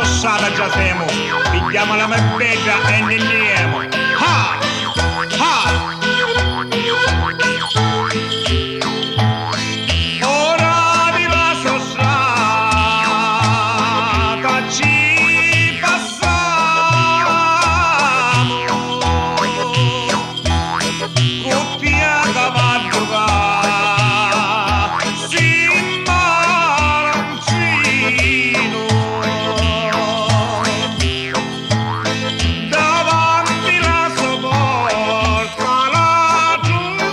passata già siamo, pigliamo la mebbetta e ne andiamo. Ha! Ha! Ora di la strada ci passiamo, coppia cavallo si maranzino, davanti la sopporta la troviamo,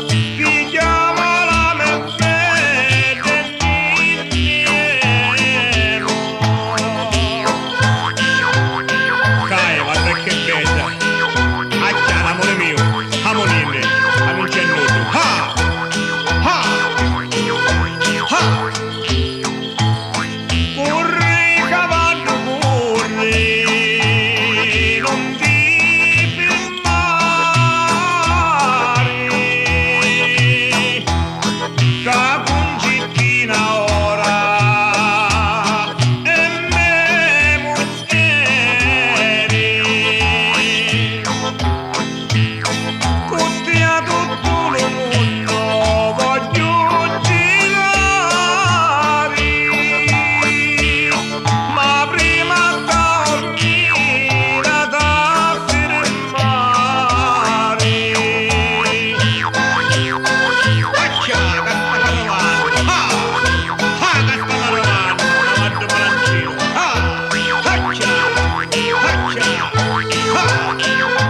pigliamo la mebbetta e niemo. Dai, guarda che bella, accia l'amore mio, amonine, a non c'è nudo. Ha! Ha! Ha! Corri cavallo, corri, non ti fermare, da concettina ora e me moschiere, tutti a tutto il mondo voglio girare, ma prima dormire da fermare. Accia, casta carovana, ha! Ha, casta carovana, avanti malancino, ha! Accia, accia, ha!